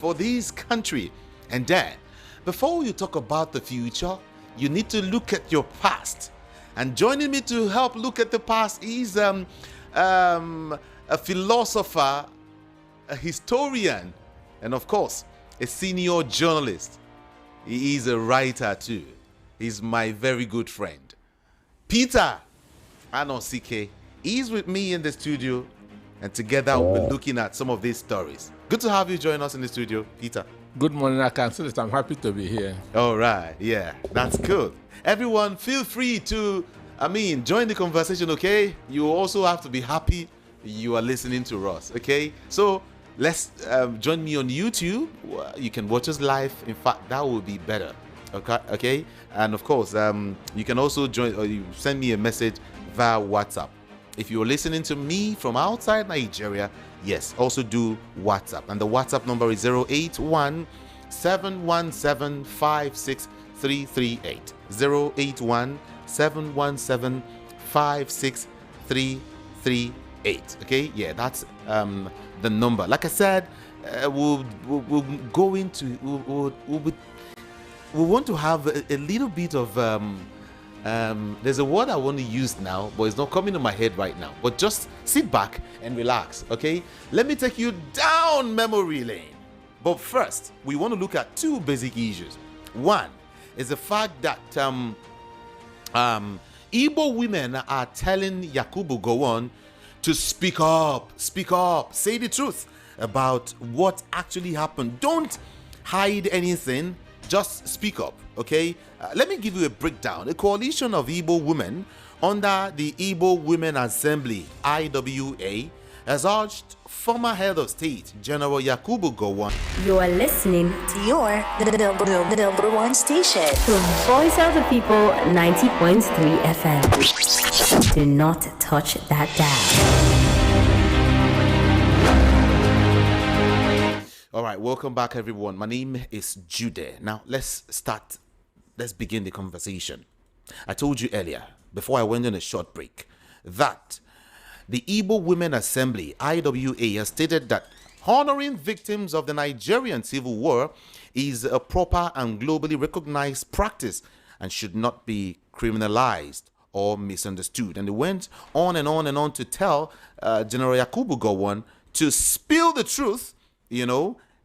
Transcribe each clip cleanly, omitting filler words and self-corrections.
for this country. And then, before you talk about the future, you need to look at your past. And joining me to help look at the past is a philosopher, a historian, and of course, a senior journalist. He is a writer too. He's my very good friend, Peter Anosike. He's with me in the studio, and together we'll be looking at some of these stories. Good to have you join us in the studio, Peter. Good morning, I can say that I'm happy to be here. All right, yeah, that's good. Everyone, feel free to, join the conversation, okay? You also have to be happy you are listening to us, okay? So let's join me on YouTube. You can watch us live. In fact, that will be better, okay? And of course, you can also join, or you send me a message via WhatsApp. If you're listening to me from outside Nigeria, yes, also do WhatsApp. And the WhatsApp number is 081 717 56338. 081 717 56338. Okay, yeah, that's the number. Like I said, we'll go into we want to have a little bit of there's a word I want to use now, but it's not coming to my head right now. But just sit back and relax, okay? Let me take you down memory lane. But first, we want to look at two basic issues. One is the fact that Igbo women are telling Yakubu Gowon to speak up, say the truth about what actually happened. Don't hide anything, just speak up, okay? Let me give you a breakdown. A coalition of Igbo women under the Igbo Women Assembly, IWA, has urged former head of state, General Yakubu Gowon. You are listening to the number one station. The Voice of the People, 90.3 FM. Do not touch that dial. All right, welcome back, everyone. My name is Jude. Now, let's begin the conversation. I told you earlier, before I went on a short break, that the Igbo Women Assembly, IWA, has stated that honoring victims of the Nigerian Civil War is a proper and globally recognized practice and should not be criminalized or misunderstood. And they went on and on and on to tell General Yakubu Gowon to spill the truth,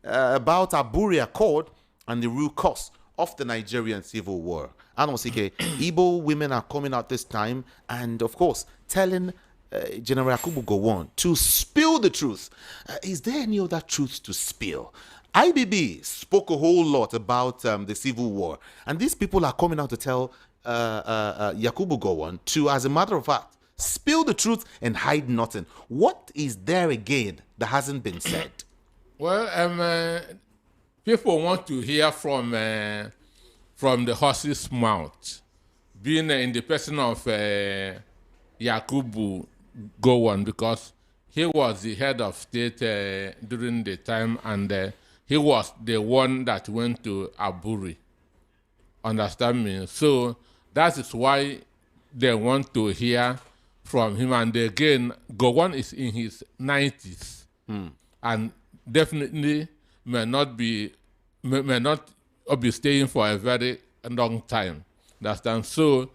about Aburi Accord and the real cause of the Nigerian Civil War. Anosike, Igbo women are coming out this time and, of course, telling General Yakubu Gowon to spill the truth. Is there any other truth to spill? IBB spoke a whole lot about the Civil War, and these people are coming out to tell Yakubu Gowon to, as a matter of fact, spill the truth and hide nothing. What is there again that hasn't been said? Well, people want to hear from the horse's mouth, being in the person of Yakubu Gowon, because he was the head of state during the time, and he was the one that went to Aburi. Understand me? So that is why they want to hear from him. And again, Gowon is in his 90s, and definitely may not be staying for a very long time. Understand? So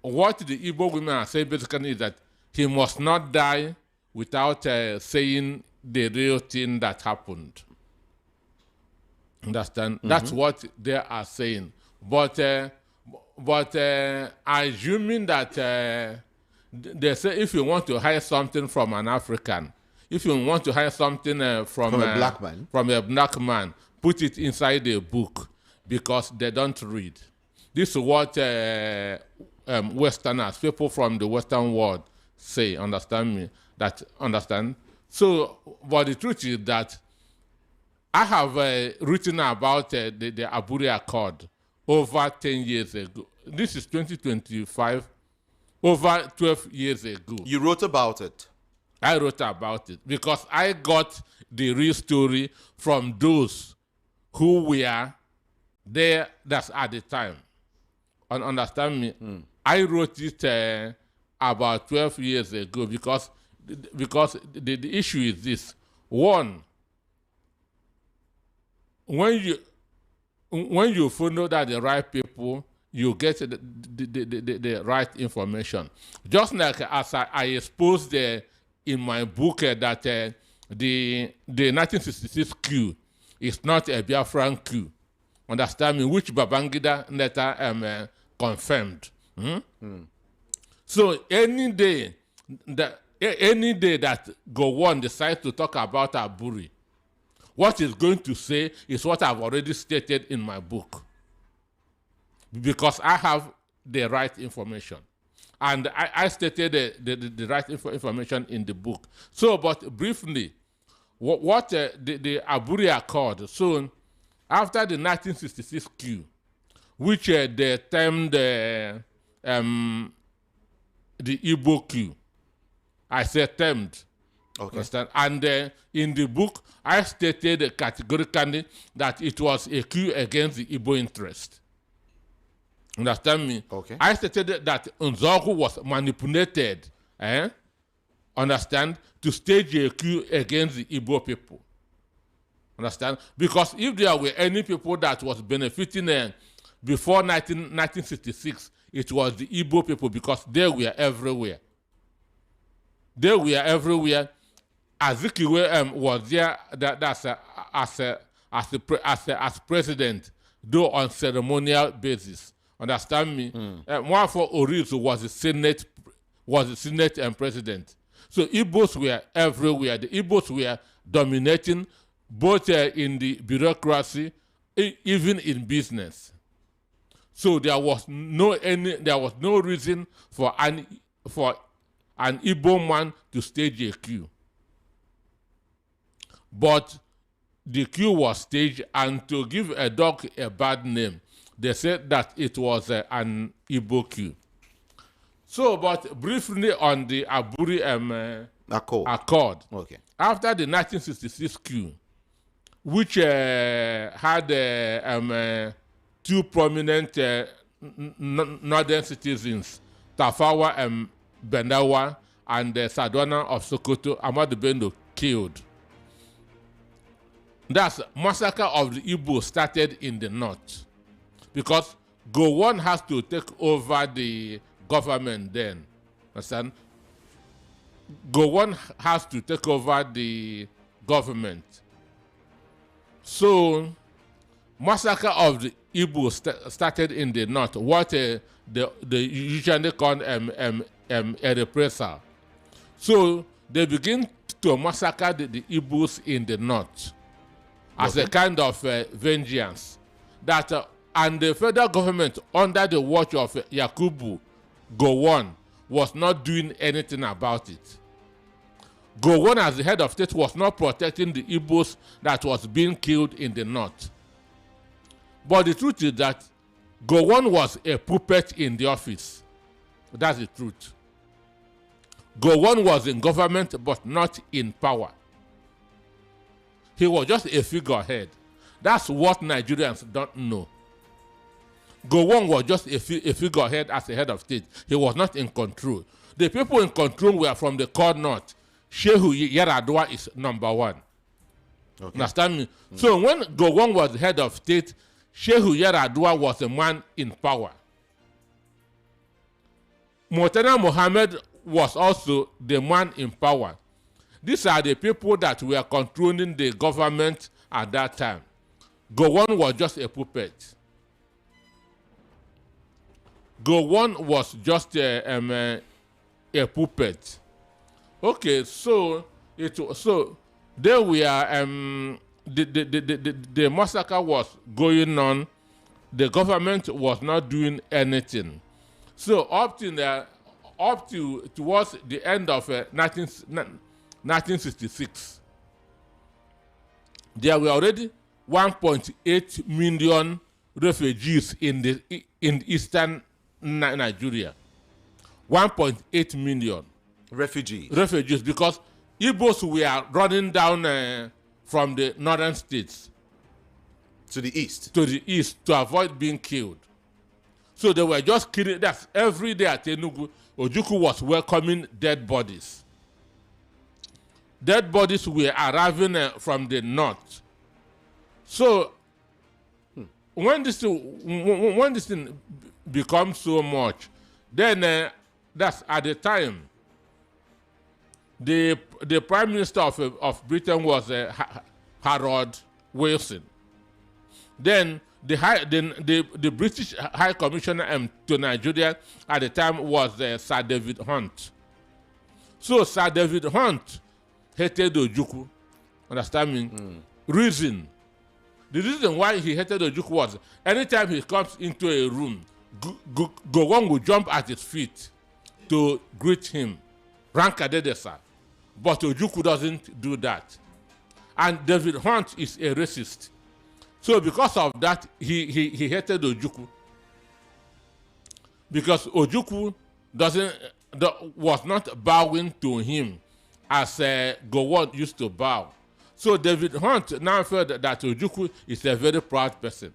what the Igbo women are saying basically is that he must not die without saying the real thing that happened. Understand? Mm-hmm. That's what they are saying. But assuming that they say if you want to hide something from an African, if you want to hide something from a black man, put it inside a book, because they don't read. This is what Westerners, people from the Western world say, understand me? Understand? So, but the truth is that I have written about the Aburi Accord over 10 years ago. This is 2025, over 12 years ago. You wrote about it? I wrote about it because I got the real story from those who were there that's at the time. Understand me? I wrote it about 12 years ago because the issue is this. One, when you follow that the right people, you get the right information. Just like as I exposed in my book that the 1966 coup is not a Biafran coup. Understand me? Which Babangida later confirmed. So any day that Gowon decides to talk about Aburi, what he's going to say is what I've already stated in my book. Because I have the right information. And I stated the right information in the book. So, but briefly, what the Aburi Accord, so after the 1966 coup, which they termed the Igbo coup, I said termed. Okay. Understand? And in the book, I stated categorically that it was a coup against the Igbo interest. Understand me? Okay. I stated that Nzogu was manipulated, understand, to stage a coup against the Igbo people. Understand? Because if there were any people that was benefiting before 1966, it was the Igbo people because they were everywhere. They were everywhere. Azikiwe was there as president, though on ceremonial basis. Understand me? One for Orizu was the Senate and president. So Igbos were everywhere. The Igbos were dominating both in the bureaucracy, even in business. So there was no reason for an Igbo man to stage a coup. But the coup was staged, and to give a dog a bad name, they said that it was an Igbo coup. So, but briefly on the Aburi Accord. Okay. After the 1966 coup, which had two prominent northern citizens, Tafawa and Bendawa and the Sadwana of Sokoto, Ahmadu Bello, killed. That's massacre of the Igbo started in the north. Because Gowon has to take over the government then. Understand? Gowon has to take over the government. So, massacre of the Igbo started in the north. What they usually call a reprisal. So, they begin to massacre the Igbos in the north as a kind of vengeance. That and the federal government, under the watch of Yakubu Gowon, was not doing anything about it. Gowon, as the head of state, was not protecting the Igbos that was being killed in the north. But the truth is that Gowon was a puppet in the office. That's the truth. Gowon was in government, but not in power. He was just a figurehead. That's what Nigerians don't know. Gowon was just a figurehead as a head of state. He was not in control. The people in control were from the core north. Shehu Yaradua is number one. Okay. Understand me? So when Gowon was the head of state, Shehu Yaradua was a man in power. Murtala Mohammed was also the man in power. These are the people that were controlling the government at that time. Gowon was just a puppet. Gowon was just a puppet. Okay, so there we are. The massacre was going on. The government was not doing anything. So up to towards the end of 1966, there were already 1.8 million refugees in eastern Nigeria. 1.8 million refugees, because Igbos were running down from the northern states to the east to avoid being killed. So they were just killing. That's every day at Enugu. Ojukwu was welcoming dead bodies. Dead bodies were arriving from the north. So when this thing becomes so much, then that's at the time the Prime Minister of Britain was Harold Wilson. Then the British High Commissioner to Nigeria at the time was Sir David Hunt. So Sir David Hunt hated Ojukwu. Understand me? Reason. The reason why he hated Ojukwu was anytime he comes into a room, Gowon will jump at his feet to greet him. Rankadedesa. But Ojukwu doesn't do that. And David Hunt is a racist. So because of that, he hated Ojukwu. Because Ojukwu was not bowing to him as Gowon used to bow. So David Hunt now felt that Ojukwu is a very proud person.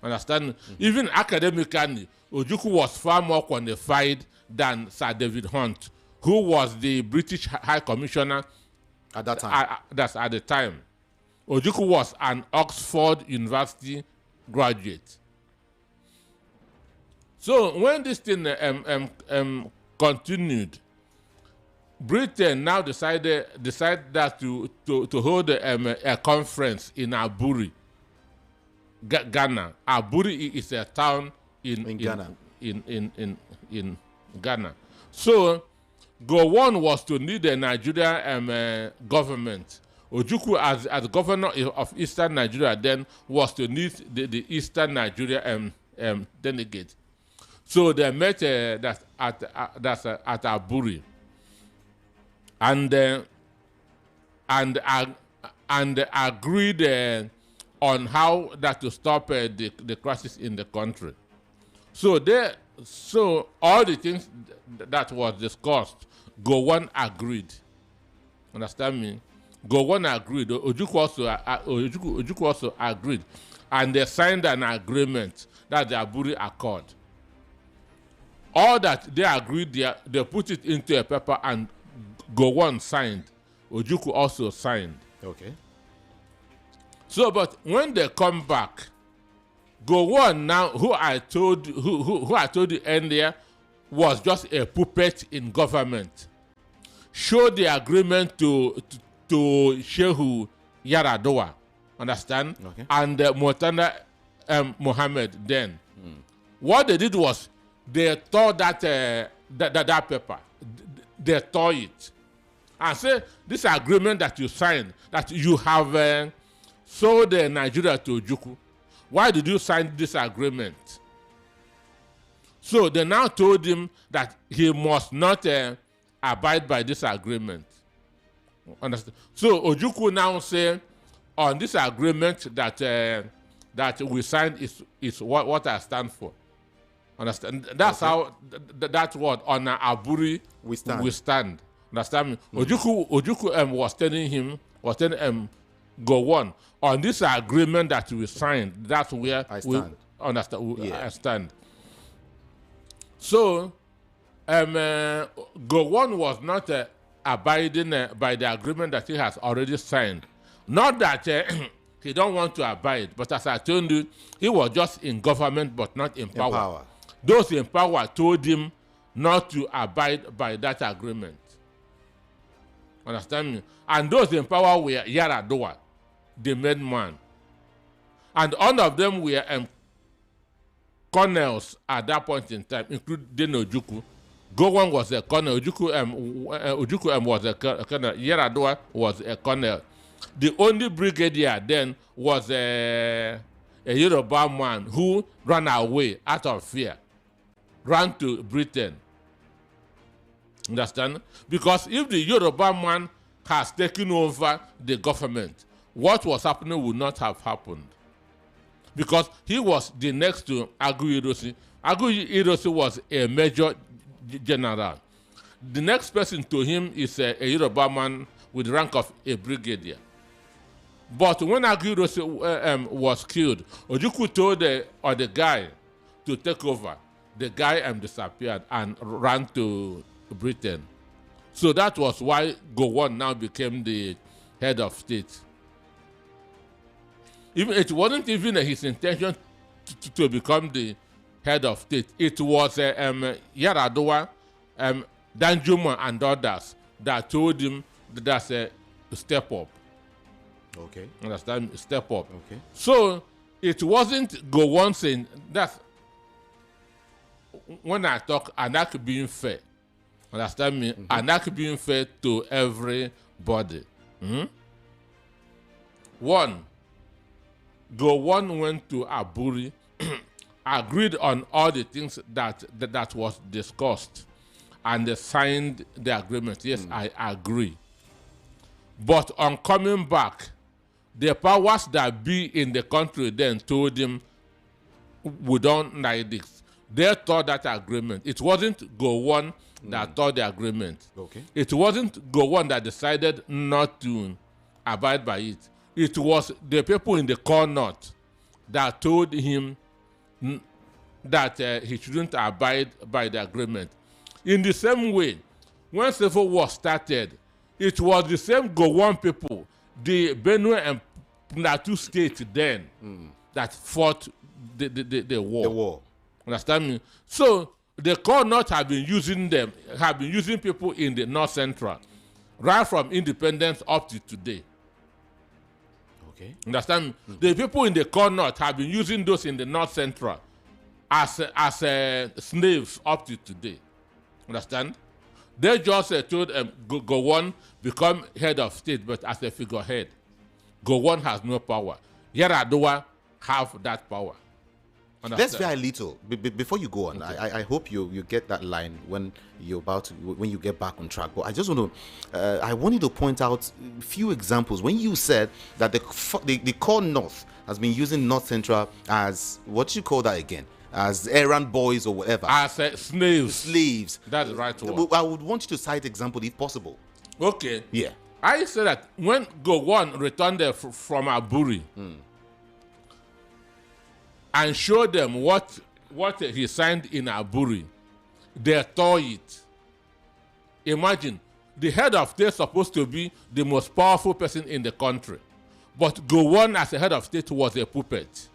Understand? Even academically, Ojukwu was far more qualified than Sir David Hunt, who was the British High Commissioner at that time. That's at the time. Ojukwu was an Oxford University graduate. So when this thing continued, Britain now decided that to hold a conference in Aburi, Ghana. Aburi is a town in Ghana. In Ghana. So Gowon was to lead the Nigerian government. Ojukwu, as governor of Eastern Nigeria, then was to lead the Eastern Nigeria delegate. So they met at Aburi, and agreed on how that to stop the crisis in the country. So all the things that was discussed, Gowon agreed. Understand me? Gowon agreed. Ojukwu also agreed, and they signed an agreement that the Aburi Accord. All that they agreed, they put it into a paper, and Gowon signed. Ojukwu also signed. Okay. So, but when they come back, Gowon now, who I told you earlier, was just a puppet in government, showed the agreement to Shehu Yaradua, understand? Okay. And Murtala Mohammed then. What they did was they tore that paper. They tore it. And say, this agreement that you signed, that you have sold Nigeria to Ojukwu, why did you sign this agreement? So they now told him that he must not abide by this agreement. Understand? So Ojukwu now say, on this agreement that we signed is what I stand for. Understand? That's okay. how that word on Aburi We stand. Understand me? Ojukwu was telling Gowon, on this agreement that we signed, that's where I stand. We understand. Yeah. I stand. So Gowon was not abiding by the agreement that he has already signed. Not that he don't want to abide, but as I told you, he was just in government but not in power. Those in power told him not to abide by that agreement. Understand me? And those in power were Yaradua, the main man. And all of them were colonels at that point in time, including Ojukwu. Gowon was a colonel. Ojukwu was a colonel. Yaradua was a colonel. The only brigadier then was a Yoruba man who ran away out of fear, ran to Britain. Understand? Because if the Yoruba man has taken over the government, what was happening would not have happened. Because he was the next to Agu Irosi. Agu Irosi was a major general. The next person to him is a Yoruba man with the rank of a brigadier. But when Agu Irosi was killed, Ojukwu told the guy to take over. The guy disappeared and ran to Britain. So that was why Gowon now became the head of state. Even it wasn't even his intention to become the head of state. It was Yaradua, Danjuma, and others that told him that's a step up. Okay. Understand? Step up. Okay. So it wasn't Gowon saying that's when I talk Anak being fair. Understand me? Anak being fair to everybody. One, Gowon went to Aburi, agreed on all the things that was discussed, and they signed the agreement. Yes, I agree. But on coming back, the powers that be in the country then told him, we don't like this. They thought that agreement. It wasn't Gowon that thought the agreement. Okay. It wasn't Gowon that decided not to abide by it. It was the people in the core north that told him that he shouldn't abide by the agreement. In the same way, when civil war started, it was the same Gowon people, the Benue and Plateau state then, that fought the war. The war. Understand me? So the core north have been using people in the north central, right from independence up to today. Okay. Understand me? The people in the core north have been using those in the north central as slaves up to today. Understand? They just told Gowon become head of state, but as a figurehead. Gowon has no power. Yaradua have that power. Understand? Let's very little. Before you go on, okay. I hope you get that line when you get back on track. But I just want to, I want you to point out a few examples. When you said that the core north has been using north central as, what you call that again? As errand boys or whatever. As slaves. Slaves. That's the right word. I would want you to cite example if possible. Okay. Yeah. I said that when Gowon returned from Aburi and showed them what he signed in Aburi, they tore it. Imagine, the head of state is supposed to be the most powerful person in the country, but Gowon as a head of state was a puppet.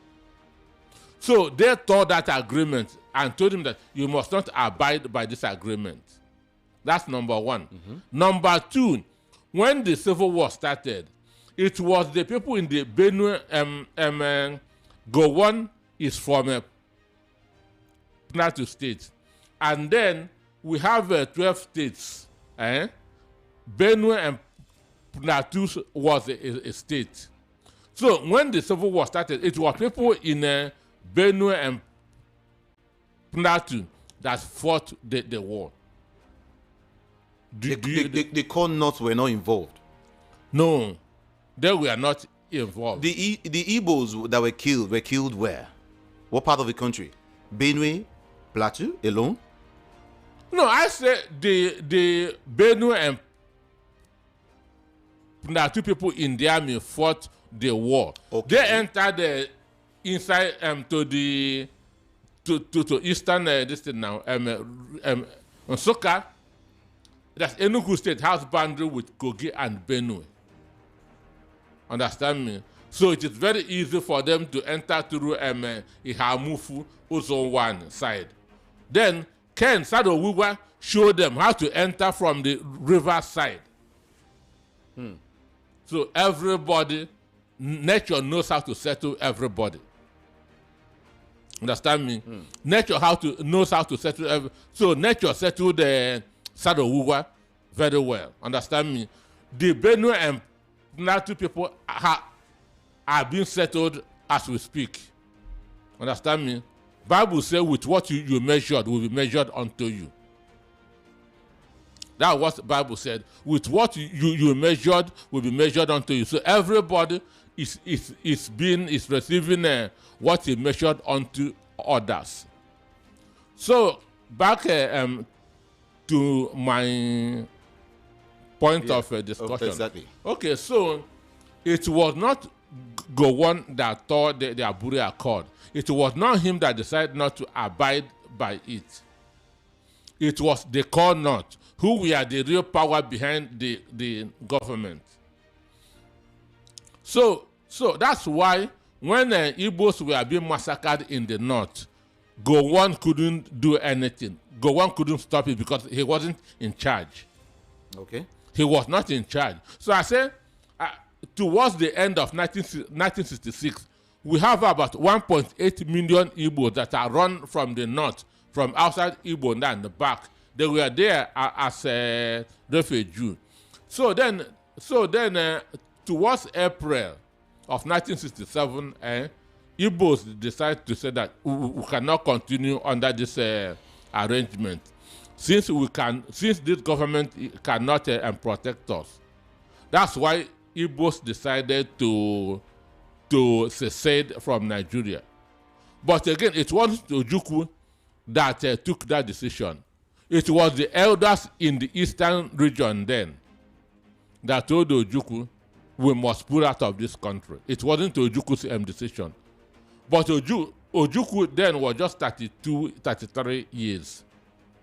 So they tore that agreement and told him that you must not abide by this agreement. That's number one. Number two, when the civil war started, it was the people in the Benue, Gowon is from a Plateau state. And then we have 12 states. Benue and Plateau was a state. So when the civil war started, it was people in Benue and Plateau that fought the war. The core north were not involved. No, they were not involved. The Igbos that were killed where? What part of the country? Benue, Plateau alone? No, I said the Benue and Plateau people in the army fought the war. Okay. They entered inside to eastern this thing now. Nsukka, that's Enugu State has boundary with Kogi and Benue. Understand me? So it is very easy for them to enter through Ihamufu, also one side. Then Ken Sadowiwa showed them how to enter from the river side. So everybody, nature knows how to settle everybody. Understand me? Nature knows how to settle so nature settled the Sadowiwa very well. Understand me? The Benue and Plateau people are being settled as we speak. Understand me? Bible says with what you measured will be measured unto you. That's what the Bible said. With what you measured will be measured unto you. So everybody is receiving what he measured unto others. So back to my point of discussion. Exactly. Okay, so it was not Gowon that tore the Aburi Accord. It was not him that decided not to abide by it. It was the core north who were the real power behind the government. So that's why when Igbos were being massacred in the north, Gowon couldn't do anything. Gowon couldn't stop it because he wasn't in charge. Okay. He was not in charge. So I say, towards the end of 1966, we have about 1.8 million Igbos that are run from the north, from outside Igbo and the back. They were there as a refugee. So then, towards April of 1967, Igbos decided to say that we cannot continue under this arrangement, since this government cannot protect us. That's why Igbos decided to secede from Nigeria. But again, it wasn't Ojukwu that took that decision. It was the elders in the eastern region then that told Ojukwu, we must pull out of this country. It wasn't Ojukwu's decision. But Ojukwu then was just 32, 33 years.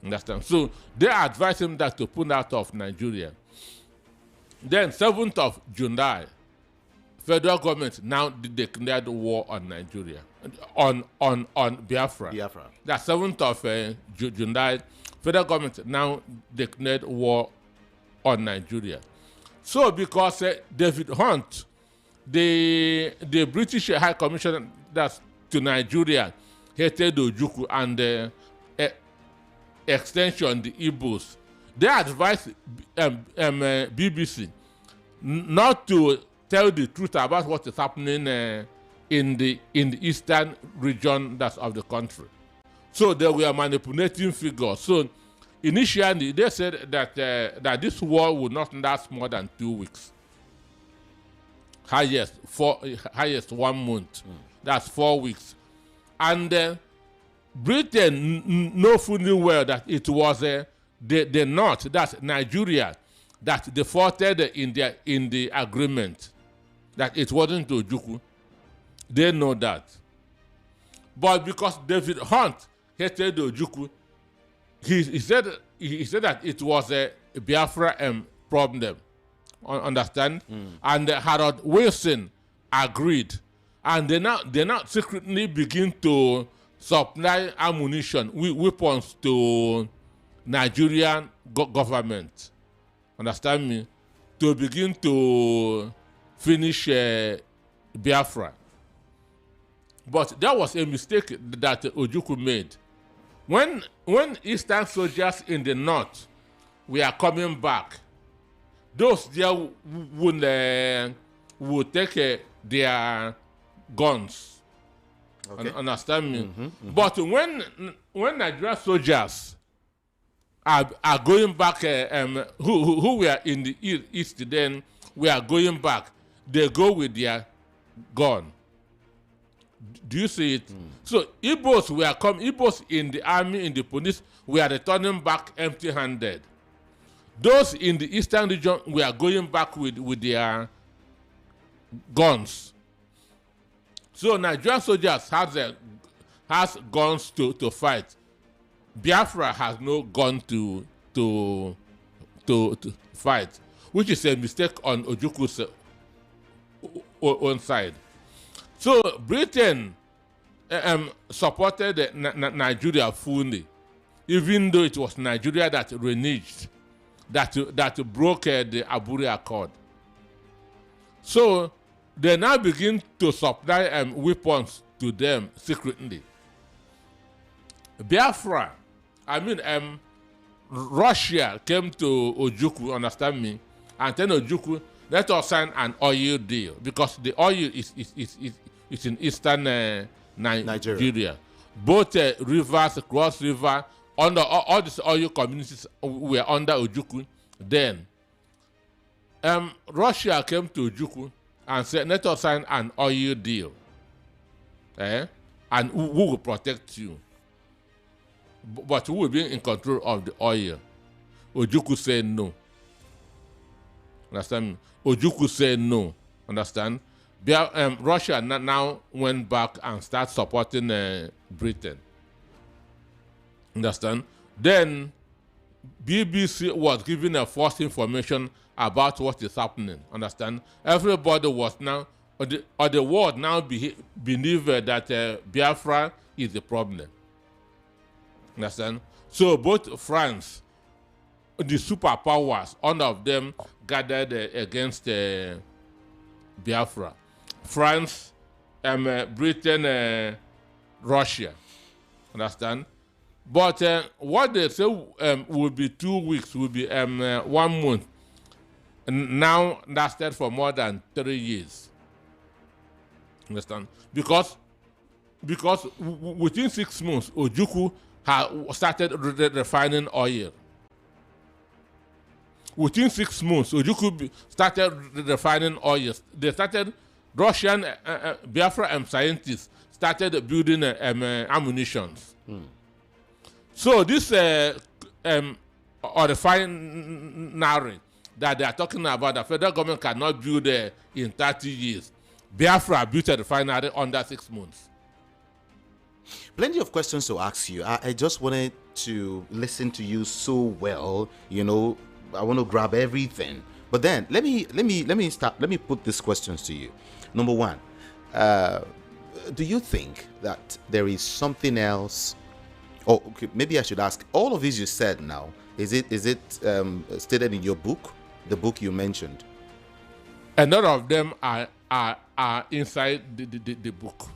Understand? So they advised him that to pull out of Nigeria. Then 7th of July, federal government now declared war on Nigeria, on Biafra. That 7th of July, federal government now declared war on Nigeria. So because David Hunt, the British High Commissioner that's to Nigeria, hated Ojukwu and extension the Igbos, they advised BBC not to tell the truth about what is happening in the eastern region that's of the country. So they were manipulating figures. So initially they said that this war would not last more than 2 weeks. Highest 1 month. That's 4 weeks. And Britain know fully well that it was the North, that's Nigeria, that defaulted in the agreement, that it wasn't Ojukwu. They know that. But because David Hunt hated Ojukwu, he said that it was a Biafra problem. Understand? And Harold Wilson agreed. And they now secretly begin to supply ammunition, weapons to Nigerian government. Understand me? To begin to finish Biafra. But that was a mistake that Ojukwu made. When Eastern soldiers in the north were coming back, those there would take their guns. Okay. Understand me? But when Nigerian soldiers are going back, who were in the east then, we are going back, they go with their gun. Do you see it? So Igbos in the army, in the police, we are returning back empty-handed. Those in the eastern region, we are going back with their guns. So Nigerian soldiers has guns to fight. Biafra has no gun to fight, which is a mistake on Ojukwu's own side. So Britain supported Nigeria fully, even though it was Nigeria that reneged, that broke the Aburi Accord. So they now begin to supply weapons to them secretly. Biafra, Russia came to Ojukwu, understand me, and then Ojukwu, let us sign an oil deal, because the oil is in eastern Nigeria. Both rivers, Cross River, under all these oil communities were under Ojukwu then. Russia came to Ojukwu and said, let us sign an oil deal. And who will protect you? But who will be in control of the oil? Ojukwu said no. Understand me? Ojukwu said no. Understand? Russia now went back and started supporting Britain. Understand? Then BBC was giving a false information about what is happening. Understand? Everybody was now, or the world now believe that Biafra is the problem. Understand? So both France, the superpowers, all of them gathered against Biafra. France, Britain, Russia. Understand? But what they say will be 2 weeks, will be 1 month. Now lasted for more than 3 years. Understand? Because within 6 months, Ojukwu had started refining oil. Within 6 months, Ojukwu started refining oil. They started, Russian Biafra scientists started building ammunitions. So this refinery that they are talking about, the federal government cannot build in 30 years. Biafra built a refinery under 6 months. Plenty of questions to ask you. I just wanted to listen to you so well. I want to grab everything. But then let me put these questions to you. Number one, do you think that there is something else? Oh, okay, maybe I should ask. All of these you said now, is it stated in your book, the book you mentioned? A lot of them are inside the book.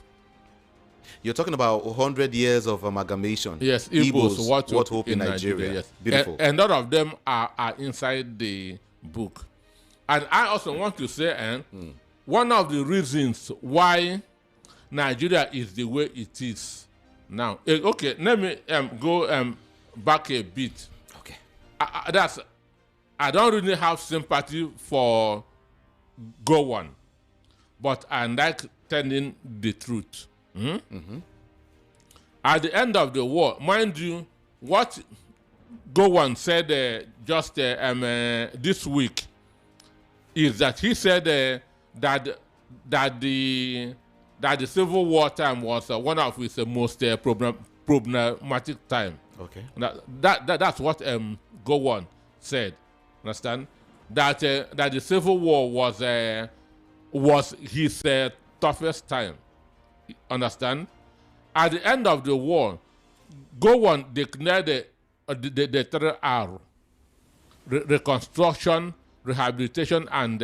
You're talking about 100 years of amalgamation. Yes, Igbos, what hope in Nigeria. Yes. Beautiful. A lot of them are inside the book. And I also want to say, one of the reasons why Nigeria is the way it is now. Okay, let me go back a bit. Okay. I don't really have sympathy for Gowon, but I like telling the truth. At the end of the war, mind you, what Gowon said just this week is that he said that the Civil War time was one of his most problematic time. Okay. That's what Gowon said. Understand? That the Civil War was his toughest time. Understand? At the end of the war, Gowon declared the 3R: reconstruction, rehabilitation, and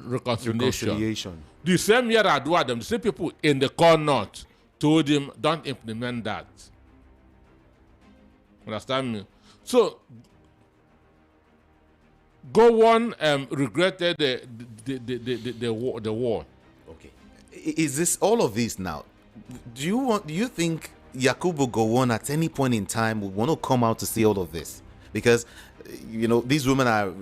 reconciliation. The same year Aduadam, the same people in the core north told him, don't implement that. Understand me? So Gowon regretted the war. Okay. Is this all of this now? Do you think Yakubu Gowon at any point in time would want to come out to say all of this? Because these women are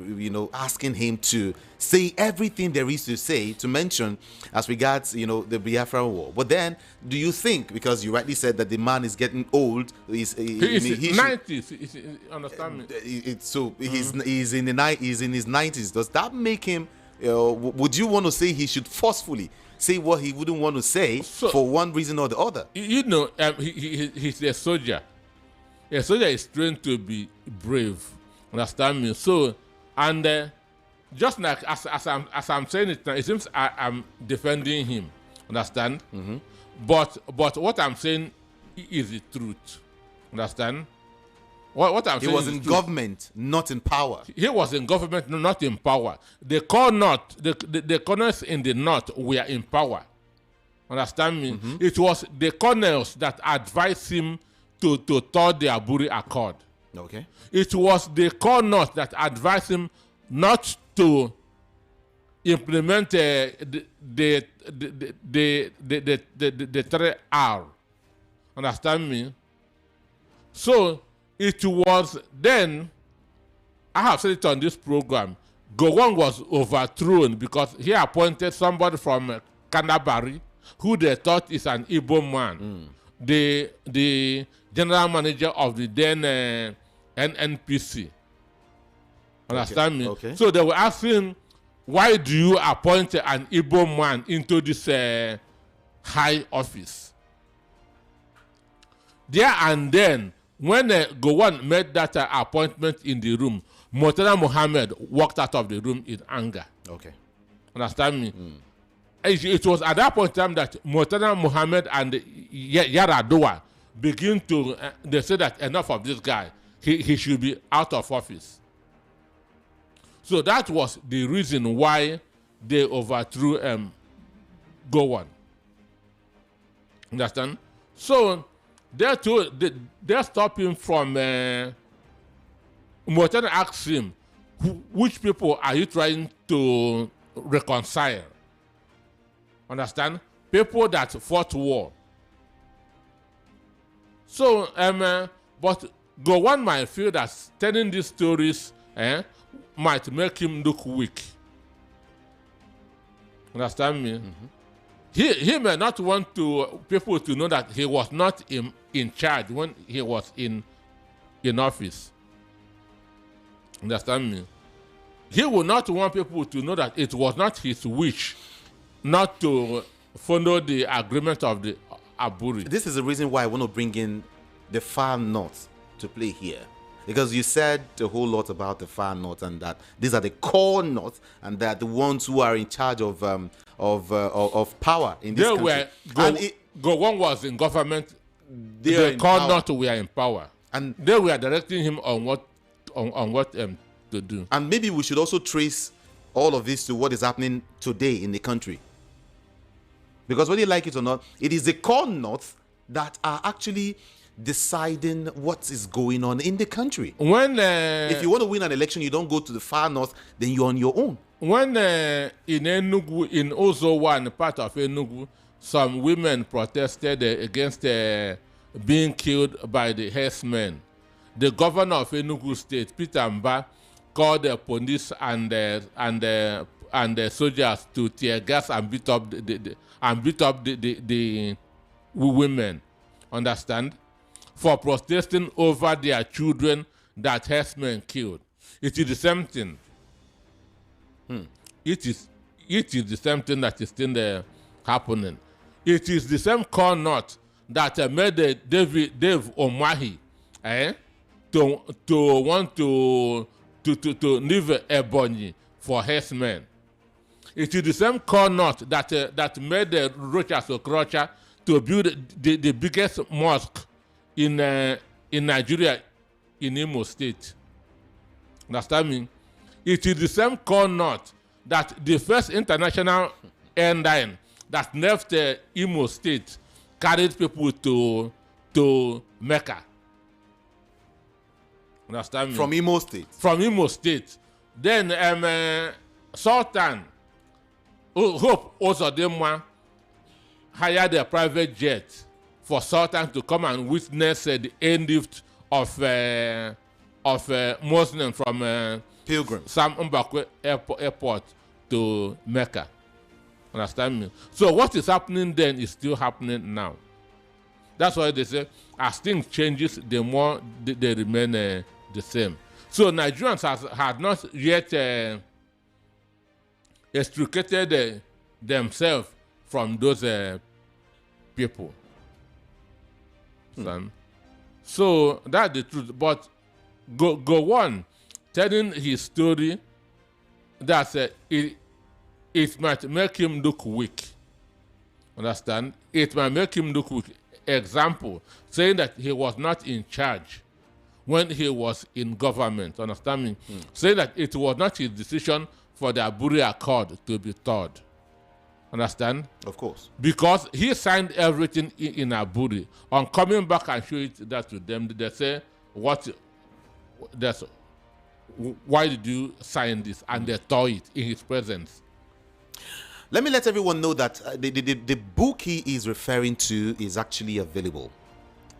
asking him to say everything there is to say, to mention as regards the Biafra war. But then, do you think, because you rightly said that the man is getting old, he's 90s, understand me? He's in his 90s. Does that make him? Would you want to say he should forcefully say what he wouldn't want to say for one reason or the other? He's a soldier. A soldier is trained to be brave. Understand me? So, and just like as I'm saying it now, it seems I'm defending him. Understand? Mm-hmm. But what I'm saying is the truth. Understand? What I'm saying. He was in government, not in power. He was in government, not in power. The colonels in the north were in power. Understand me? Mm-hmm. It was the colonels that advised him to thwart the Aburi Accord. Okay. It was the core north that advised him not to implement the 3R. Understand me? So it was then, I have said it on this program, Gowon was overthrown because he appointed somebody from Kanabari who they thought is an Igbo man. The general manager of the then NNPC. Understand me? Okay. So they were asking, why do you appoint an Igbo man into this high office? There and then, when Gowon made that appointment in the room, Murtala Muhammad walked out of the room in anger. Okay. Understand me? it was at that point in time that Murtala Muhammad and Yaradua begin to, they said that enough of this guy. He should be out of office. So that was the reason why they overthrew Gowon. Understand? So they stopped him from. Murtala asked him, which people are you trying to reconcile? Understand? People that fought war. So, but Gowon might feel that telling these stories might make him look weak. Understand me? Mm-hmm. He may not want people to know that he was not in charge when he was in office. Understand me? He would not want people to know that it was not his wish not to follow the agreement of the Aburi. This is the reason why I want to bring in the far north to play here. Because you said a whole lot about the far north and that these are the core north and that the ones who are in charge of power in this country. Gowon was in government. The core north were in power. And they were directing him on what to do. And maybe we should also trace all of this to what is happening today in the country. Because whether you like it or not, it is the core north that are actually deciding what is going on in the country. When if you want to win an election, you don't go to the far north, then you're on your own. When in Enugu, in Ozo one part of Enugu, some women protested against being killed by the herdsmen. The governor of Enugu State, Peter Mba, called the police and the soldiers to tear gas and beat up the women. Understand? For protesting over their children that herdsmen killed. It is the same thing. It is the same thing that is still happening. It is the same core knot that made Dave Omahi to want to leave Ebonyi for herdsmen. It is the same core knot that made Rochas Okrocha to build the biggest mosque in Nigeria, in Imo State. Understand me? It is the same core knot that the first international airline that left Imo State carried people to Mecca. Understand me? From Imo State. From Imo State. Then Sultan Hope Ozodinma hired a private jet for Sultan to come and witness the airlift of Muslims from Pilgrims. Sam Mbakwe airport to Mecca. Understand me? So what is happening then is still happening now. That's why they say as things changes, the more they remain the same. So Nigerians have not yet extricated themselves from those people. So that's the truth. But go on telling his story that it might make him look weak. Understand? It might make him look weak. Example, saying that he was not in charge when he was in government. Understand me? Saying that it was not his decision for the Aburi Accord to be thawed. Understand? Of course. Because he signed everything in Aburi. On coming back and show it that to them, they say, why did you sign this? And they thaw it in his presence. Let me let everyone know that the book he is referring to is actually available.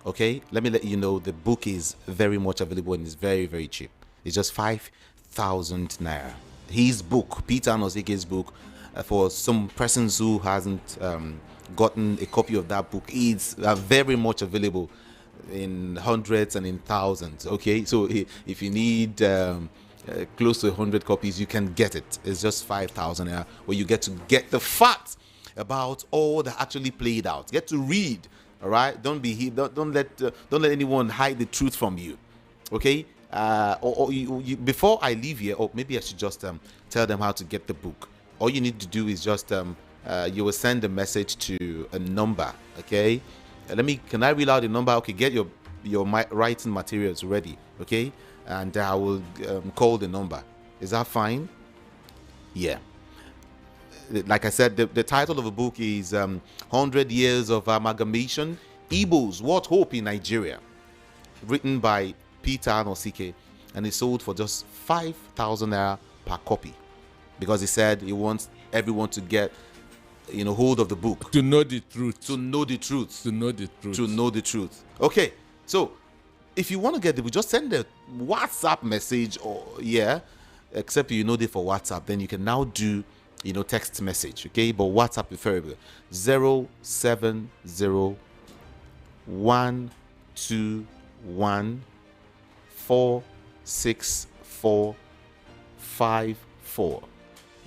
Okay? Let me let you know the book is very much available and is very, very cheap. It's just 5,000 naira. His book, Peter Anozeke's book, for some persons who hasn't gotten a copy of that book, it's very much available in hundreds and in thousands. Okay? So if you need close to 100 copies, you can get it. It's just 5,000 naira, where you get to get the facts about all that actually played out. Get to read. All right, don't let anyone hide the truth from you. Okay, before I leave here, or maybe I should just tell them how to get the book. All you need to do is just you will send a message to a number. Okay, can I read out the number? Okay, get your writing materials ready. Okay, and I will call the number. Is that fine? Yeah. Like I said, the title of the book is 100 Years of Amalgamation, Igbos, What Hope in Nigeria, written by Peter Anosike, and it's sold for just 5,000 naira per copy, because he said he wants everyone to get hold of the book, to know the truth, Okay, so if you want to get the book, just send a WhatsApp message, or except it for WhatsApp, then you can now do text message, okay? But WhatsApp preferably. 07012146454.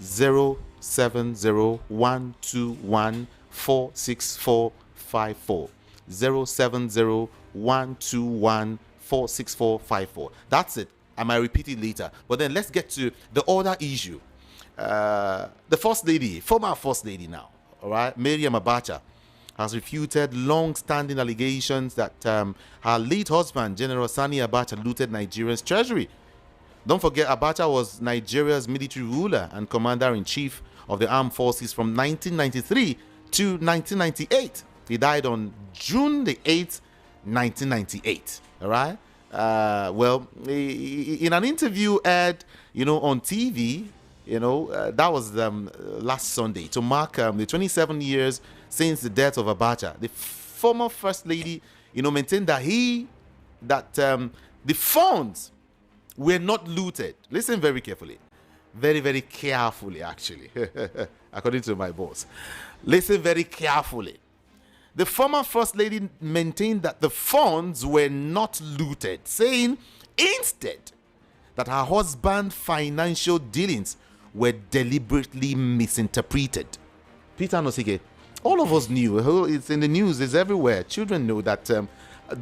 07012146454. 07012146454. That's it. I might repeat it later. But then let's get to the other issue. The First Lady, former First Lady now, all right, Maryam Abacha, has refuted long-standing allegations that her late husband, General Sani Abacha, looted Nigeria's treasury. Don't forget, Abacha was Nigeria's military ruler and commander-in-chief of the armed forces from 1993 to 1998. He died on June the 8th, 1998. All right. In an interview aired, on TV, that was last Sunday, to mark the 27 years since the death of Abacha. The former First Lady, maintained that the funds were not looted. Listen very carefully. Very, very carefully, actually, according to my boss. Listen very carefully. The former First Lady maintained that the funds were not looted, saying instead that her husband's financial dealings were deliberately misinterpreted. Peter Nosike, all of us knew, it's in the news, it's everywhere. Children know that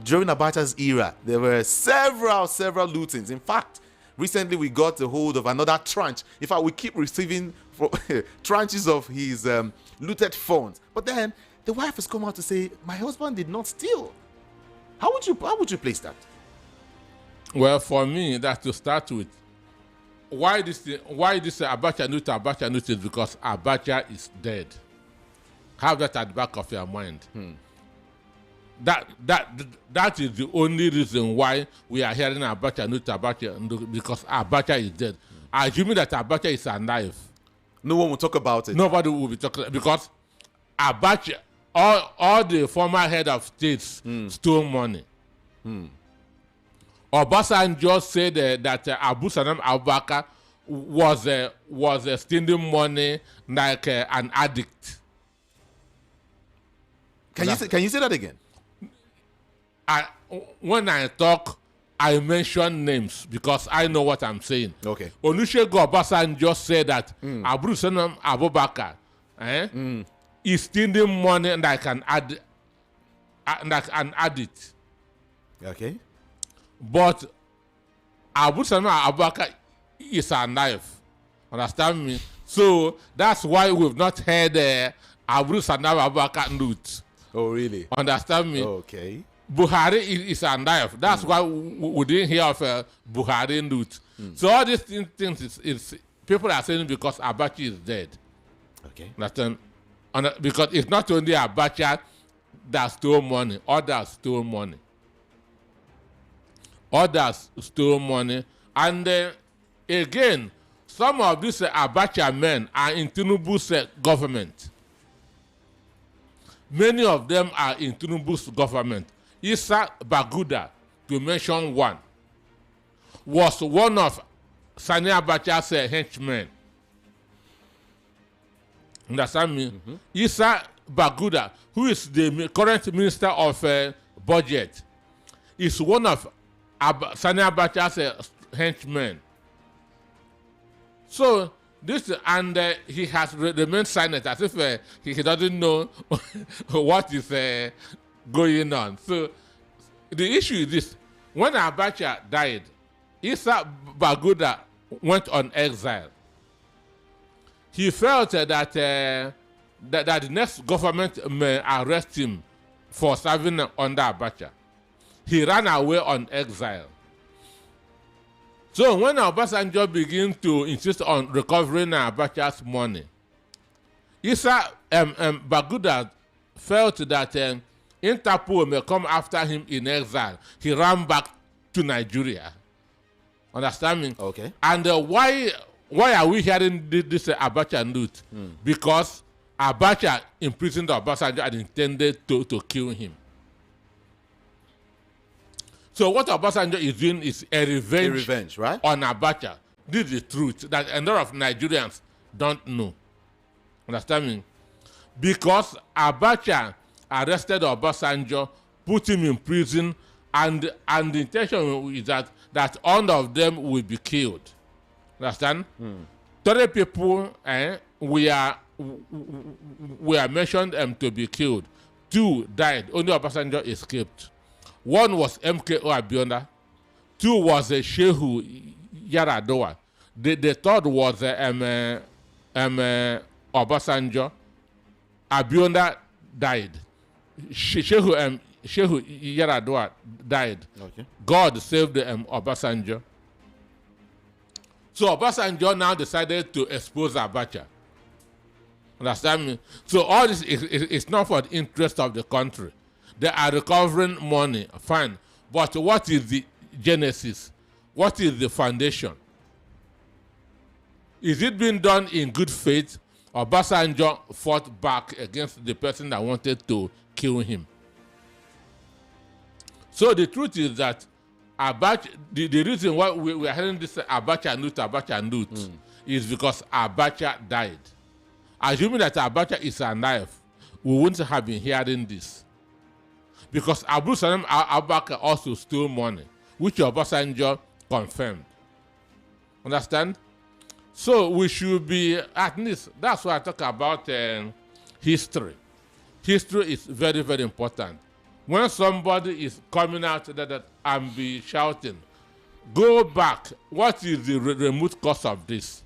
during Abacha's era, there were several lootings. In fact, recently we got a hold of another tranche. In fact, we keep receiving tranches of his looted funds. But then the wife has come out to say, my husband did not steal. How would you place that? Well, for me, that to start with, why this Abacha Nuta is because Abacha is dead. Have that at the back of your mind. That is the only reason why we are hearing Abacha Nuta, because Abacha is dead. Assuming that Abacha is alive, no one will talk about it. Nobody will be talking, because Abacha, all the former head of states stole money. Obasanjo said that Abu Salam Abubakar was stealing money like an addict. Can you say that again? When I talk, I mention names because I know what I'm saying. Okay. Olusegun Obasanjo said that Abu Salam Abubakar is stealing money like an addict. Okay. But Abu Salam Abubakar is alive. Understand me? So that's why we've not heard Abu Salam Abubakar loot. Oh, really? Understand me? Okay. Buhari is alive. That's why we didn't hear of Buhari loot. So all these things is people are saying because Abacha is dead. Okay. Understand? Because it's not only Abacha that stole money, others stole money. Others stole money. And again, some of these Abacha men are in Tinubu's government. Many of them are in Tinubu's government. Issa Baguda, to mention one, was one of Sani Abacha's henchmen. Understand me? Issa Baguda, who is the current minister of budget, is one of Sani Abacha's henchmen. So this, and he has remained silent as if he doesn't know what is going on. So the issue is this: when Abacha died, Issa Baguda went on exile. He felt that that the next government may arrest him for serving under Abacha. He ran away on exile. So when Obasanjo began to insist on recovering Abacha's money, Isa Baguda felt that Interpol may come after him in exile. He ran back to Nigeria. Understand me? Okay. And why are we hearing this Abacha news? Because Abacha imprisoned Obasanjo and intended to kill him. So what Obasanjo is doing is a revenge right? on Abacha. This is the truth that a lot of Nigerians don't know. Understand me? Because Abacha arrested Obasanjo, put him in prison, and the intention is that all of them will be killed. Understand? 30 people were mentioned to be killed. 2 died. Only Obasanjo escaped. 1 was MKO Abiola. 2 was Shehu Yaradoa. The 3rd was Obasanjo. Abiola died. Shehu Yaradoa died. Okay. God saved Obasanjo. So Obasanjo now decided to expose Abacha. Understand me? So all this is not for the interest of the country. They are recovering money, fine. But what is the genesis? What is the foundation? Is it being done in good faith? Obasanjo fought back against the person that wanted to kill him. So the truth is that Abacha, the reason why we are hearing this Abacha loot is because Abacha died. Assuming that Abacha is alive, we wouldn't have been hearing this. Because Abu Salam Abaka also stole money, which Obasanjo confirmed. Understand? So we should be, at least, that's why I talk about history. History is very, very important. When somebody is coming out and be shouting, go back. What is the remote cause of this?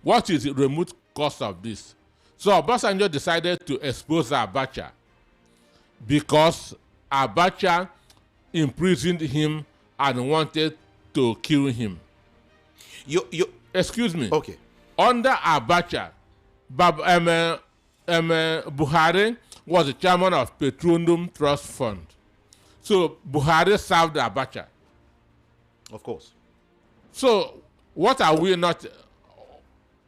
What is the remote cause of this? So Obasanjo decided to expose Abacha because Abacha imprisoned him and wanted to kill him. Excuse me. Okay. Under Abacha, Buhari was the chairman of Petroleum Trust Fund. So Buhari served Abacha. Of course. So what are we not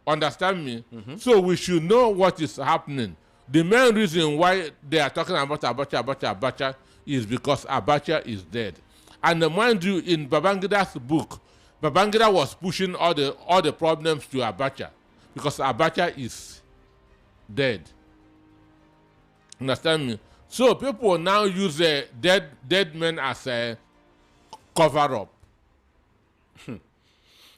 understand me? So we should know what is happening. The main reason why they are talking about Abacha is because Abacha is dead. And mind you, in Babangida's book, Babangida was pushing all the problems to Abacha because Abacha is dead. Understand me? So people now use dead men as a cover-up.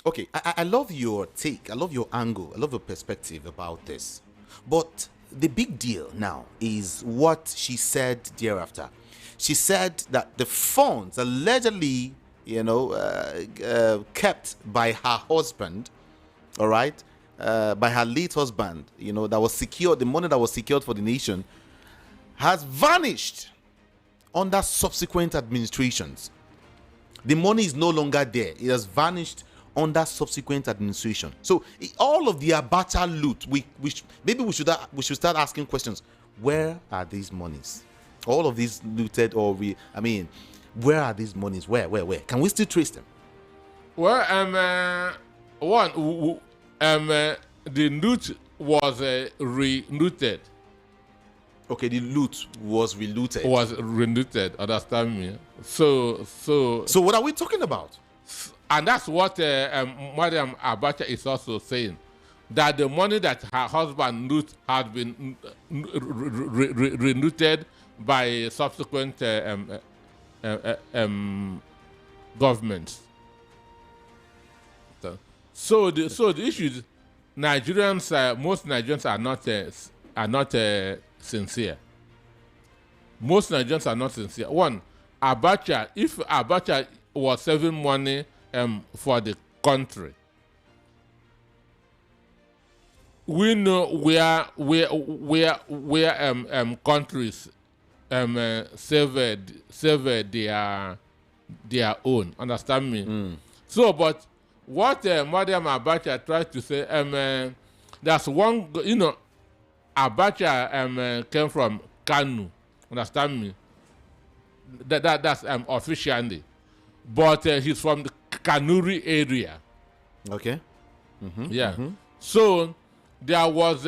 Okay, I love your take. I love your angle. I love your perspective about this. But the big deal now is what she said thereafter. She said that the funds allegedly, kept by her husband, all right, by her late husband, that was secured, the money that was secured for the nation, has vanished under subsequent administrations. The money is no longer there. It has vanished under subsequent administration. So all of the Abacha loot, maybe we should start asking questions. Where are these monies? All of these looted, where are these monies? Where? Can we still trace them? Well, the loot was re-looted. Okay, the loot was relooted. Understand me? So what are we talking about? And that's what Maryam Abacha is also saying, that the money that her husband loot had been relooted by subsequent governments. So the issue is most Nigerians are not sincere. Most Nigerians are not sincere. One, Abacha, if Abacha was saving money for the country, we know where countries severed their own. Understand me? So, but what Maryam Abacha tried to say, there's one, Abacha came from Kanu. Understand me? That's officially, but he's from the Kanuri area. Okay. Yeah. So there was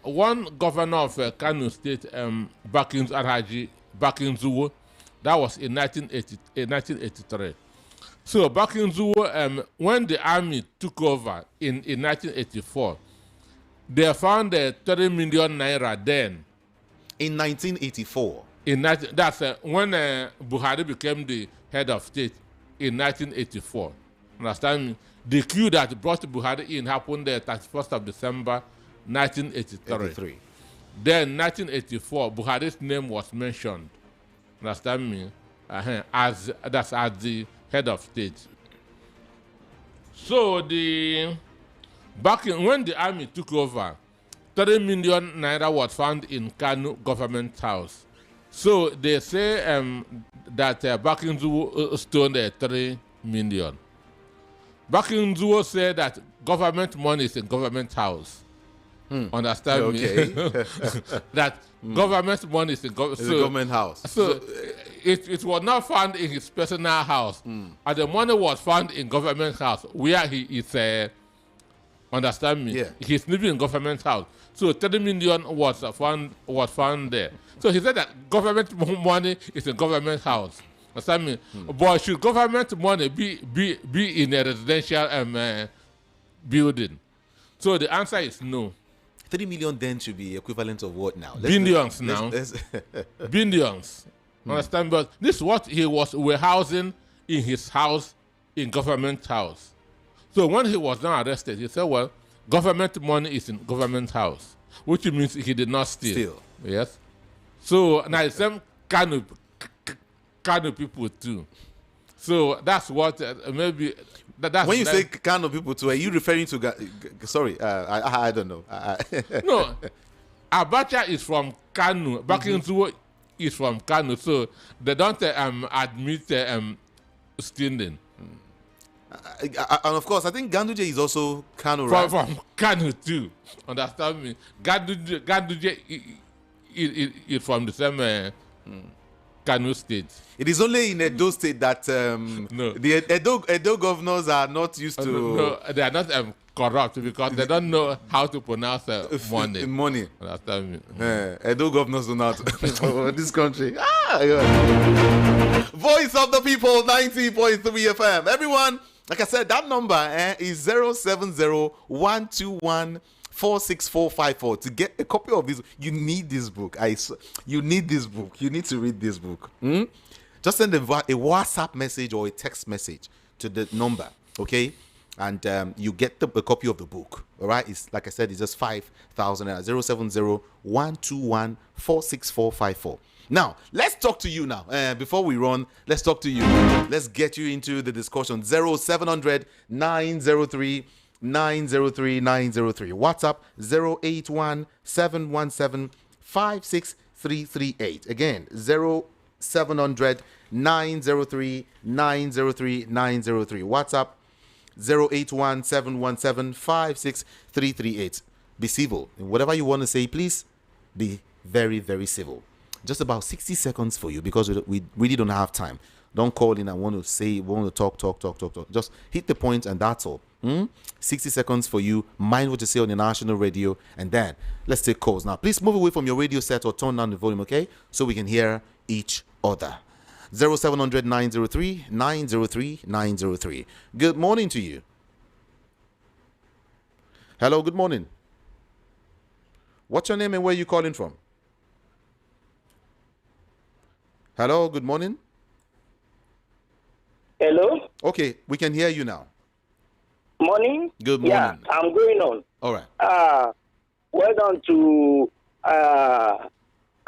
one governor of Kano State, Bakin Zuwo. That was in 1983. So Bakin Zuwo, when the army took over in 1984, they found 30 million naira then. In 1984. That's when Buhari became the head of state in 1984. Understand me? The coup that brought Buhari in happened the 31st of December, 1983. Then, 1984, Buhari's name was mentioned. Understand me? As the head of state. So when the army took over, 30 million naira was found in Kano government house. So they say that Bakin Zuwo stole 3 million. Bakin Zuwo said that government money is in government house. Understand me? That government money is in government house. So it was not found in his personal house. And the money was found in government house where he is, understand me? Yeah. He's living in government house. So 30 million was found there. So he said that government money is in government house. Understand me? But should government money be in a residential building? So the answer is no. 30 million then should be equivalent of what now? Billions now. Billions. Understand? But this is what he was warehousing in his house, in government house. So when he was now arrested, he said, well, government money is in government house, which means he did not steal. Yes. So now the same kind of people too. So that's what maybe. That's when you say kind of people too, are you referring to? Sorry, I don't know. No, Abacha is from Kanu. Bakin Zuwo is from Kanu, so they don't admit stealing. And of course, I think Ganduje is also Kanu, right? From Kanu too. Understand me? Ganduje is from the same Kanu state. It is only in Edo state that the Edo governors are not used to. No, they are not corrupt because they don't know how to pronounce money. Money. Understand me? Edo governors do not. This country. Voice of the People, 90.3 FM. Everyone, like I said, that number is 070-121-46454. To get a copy of this, you need this book. You need this book. You need to read this book. Just send a WhatsApp message or a text message to the number, okay? And you get a copy of the book, all right? It's like I said, it's just 5,000. 070-121-46454. Now, let's talk to you now. Before we run, let's talk to you. Let's get you into the discussion. 0700-903-903. WhatsApp 081-717-56338. Again, 0700-903-903. WhatsApp 081-717-56338. Be civil. And whatever you want to say, please be very, very civil. Just about 60 seconds for you because we really don't have time. Don't call in and want to talk. Just hit the point and that's all. 60 seconds for you. Mind what you say on the national radio, and then let's take calls. Now, please move away from your radio set or turn down the volume, okay? So we can hear each other. 0700-903-903. Good morning to you. Hello, good morning. What's your name and where are you calling from? Hello, good morning. Hello? Okay, we can hear you now. Morning? Good morning. Yeah, I'm going on. All right. Well done to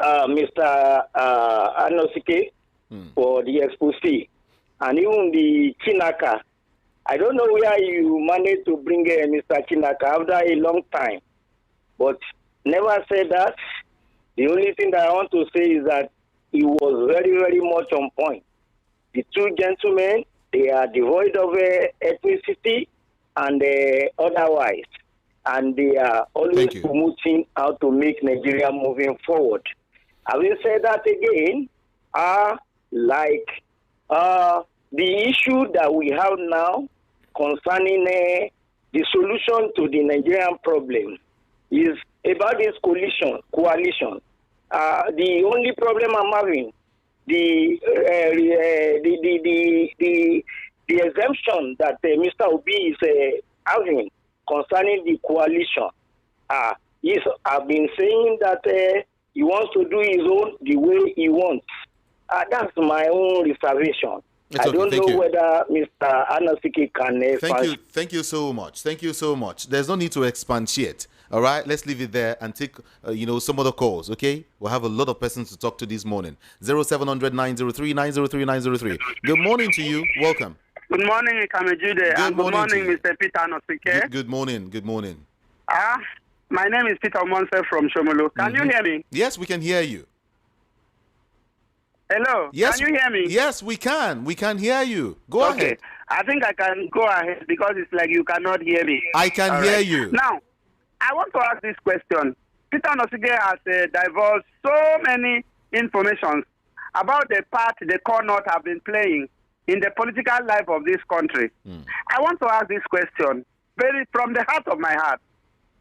Mr. Anosike for the expose. And even the Chinaka. I don't know where you managed to bring Mr. Chinaka after a long time. but never said that. The only thing that I want to say is that he was very, very much on point. The two gentlemen, they are devoid of ethnicity and otherwise, and they are always promoting how to make Nigeria moving forward. Having said that again, the issue that we have now concerning the solution to the Nigerian problem is about this coalition. The only problem I'm having, the exemption that Mr. Obi is having concerning the coalition. I've been saying that he wants to do his own the way he wants. That's my own reservation. I don't know whether Mr. Anosike can... Thank you so much. Thank you so much. There's no need to expatiate. All right, let's leave it there and take, some other calls, okay? We'll have a lot of persons to talk to this morning. 0700 903 903 903. Good morning to you. Welcome. Good morning, Jude. And good morning, Mr. Peter Anosike. Good morning. Good morning. My name is Peter Monse from Shomolu. Can you hear me? Yes, we can hear you. Hello? Yes, can you hear me? Yes, we can. We can hear you. Go ahead. I think I can go ahead because it's like you cannot hear me. I can hear you. Now, I want to ask this question. Peter Anosike has divulged so many information about the part the core north have been playing in the political life of this country. I want to ask this question very from the heart of my heart.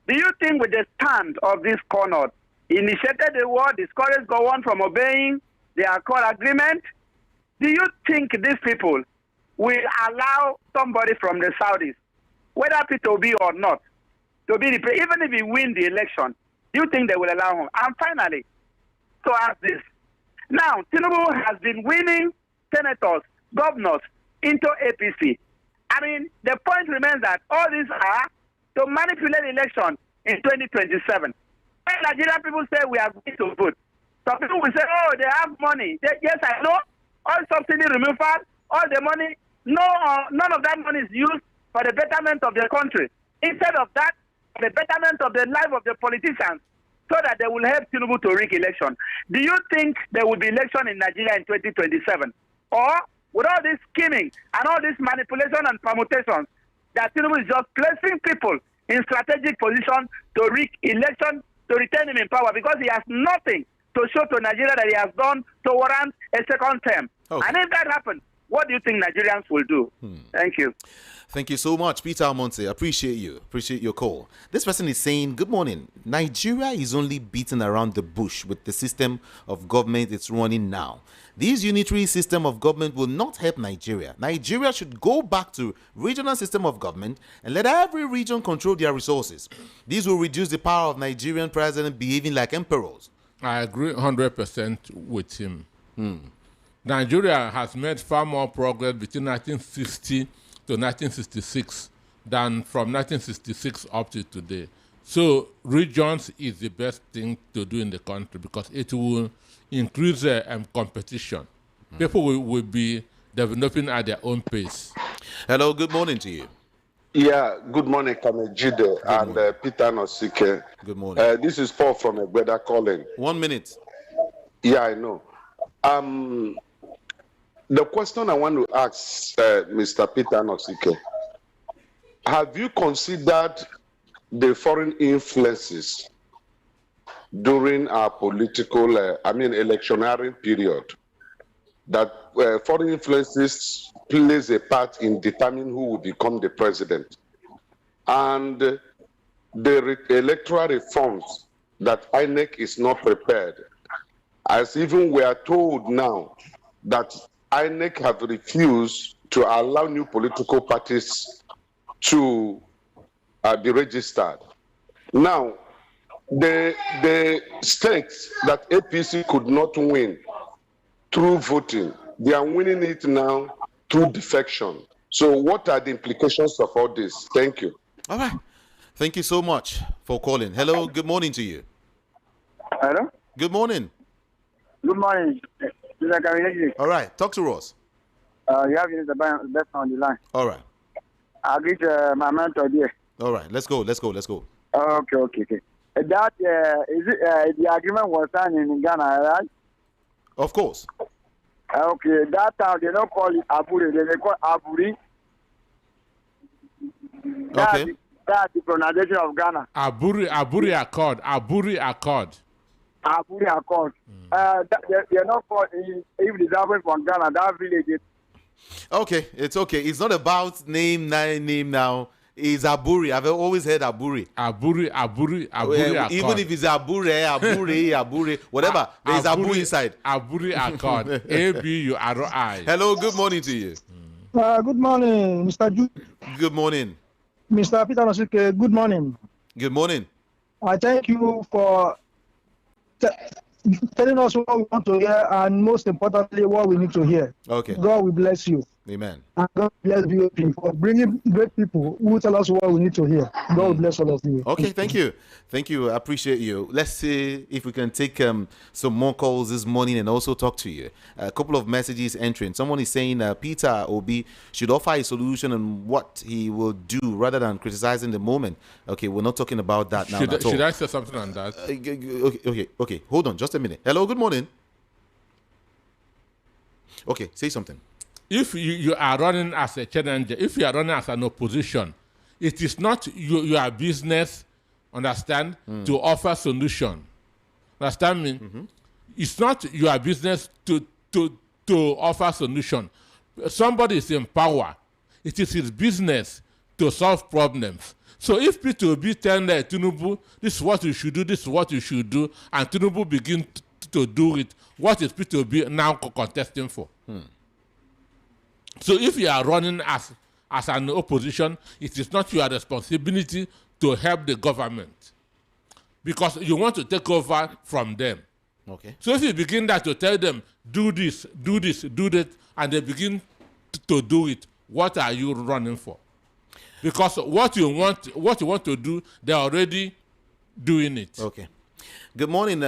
Do you think with the stand of this core north initiated the war, discouraged Gowon from obeying their core agreement? Do you think these people will allow somebody from the Saudis, whether Peter Obi or not, to be even if he win the election? Do you think they will allow him? And finally, to ask this. Now, Tinubu has been winning senators, governors into APC. I mean, the point remains that all these are to manipulate election in 2027. When Nigerian people say we are going to vote, some people will say, oh, they have money. Yes, I know. All subsidy removal, all the money, none of that money is used for the betterment of the country. Instead of that, the betterment of the life of the politicians, so that they will help Tinubu to rig election. Do you think there will be election in Nigeria in 2027? Or with all this scheming and all this manipulation and permutations, that Tinubu is just placing people in strategic position to rig election, to retain him in power, because he has nothing to show to Nigeria that he has done to warrant a second term. Okay. And if that happens, what do you think Nigerians will do? Thank you. Thank you so much, Peter Almonte. Appreciate you. Appreciate your call. This person is saying, good morning. Nigeria is only beaten around the bush with the system of government it's running now. This unitary system of government will not help Nigeria. Nigeria should go back to regional system of government and let every region control their resources. This will reduce the power of Nigerian president behaving like emperors. I agree 100% with him. Nigeria has made far more progress between 1960 to 1966 than from 1966 up to today. So regions is the best thing to do in the country because it will increase competition. People will be developing at their own pace. Hello, good morning to you. Yeah, good morning, Kamejide and Peter Anosike. Good morning. This is Paul from Egbeda calling. 1 minute. Yeah, I know. The question I want to ask Mr. Peter Anosike, have you considered the foreign influences during our political, electioneering period, that foreign influences plays a part in determining who will become the president? And the electoral reforms that INEC is not prepared, as even we are told now that INEC have refused to allow new political parties to be registered. Now, the states that APC could not win through voting, they are winning it now through defection. So what are the implications of all this? Thank you. All right. Thank you so much for calling. Hello, good morning to you. Hello? Good morning. Good morning. All right, talk to us. You have the best on the line. All right. I'll get my mentor here. All right, let's go. Okay. that is it, the agreement was signed in Ghana, right? Of course. Okay, that time they don't call it Aburi, they call Aburi. Okay. That's the pronunciation of Ghana. Aburi Accord. Aburi Accord. Aburi Accord. They're not called if it's happening from Ghana, that village. Okay, it's okay. It's not about name now. It's Aburi. I've always heard Aburi. Aburi Accord. Even if it's Aburi, whatever. There's Abu inside. Aburi Accord. Aburi. Hello, good morning to you. Good morning, Mr. Ju. Good morning. Mr. Peter Nosike, good morning. Good morning. I thank you for telling us what we want to hear and most importantly, what we need to hear. Okay. God will bless you. Amen. And God bless you for bringing great people who tell us what we need to hear. God will bless all of you. Okay, thank you. Thank you. I appreciate you. Let's see if we can take some more calls this morning and also talk to you. A couple of messages entering. Someone is saying Peter Obi should offer a solution on what he will do rather than criticizing the moment. Okay, we're not talking about that now. Should I say something on that? Okay. Hold on, just a minute. Hello, good morning. Okay, say something. If you are running as a challenger, if you are running as an opposition, it is not your business, understand, to offer solution. Understand me? Mm-hmm. It's not your business to offer solution. Somebody is in power. It is his business to solve problems. So if P2B tell Tinubu, this is what you should do, this is what you should do, and Tinubu begin to do it, what is P2B now contesting for? So if you are running as an opposition, it is not your responsibility to help the government because you want to take over from them. Okay. So if you begin to tell them, do this, do that, and they begin to do it, what are you running for? Because what you want to do, they're already doing it. Okay. Good morning.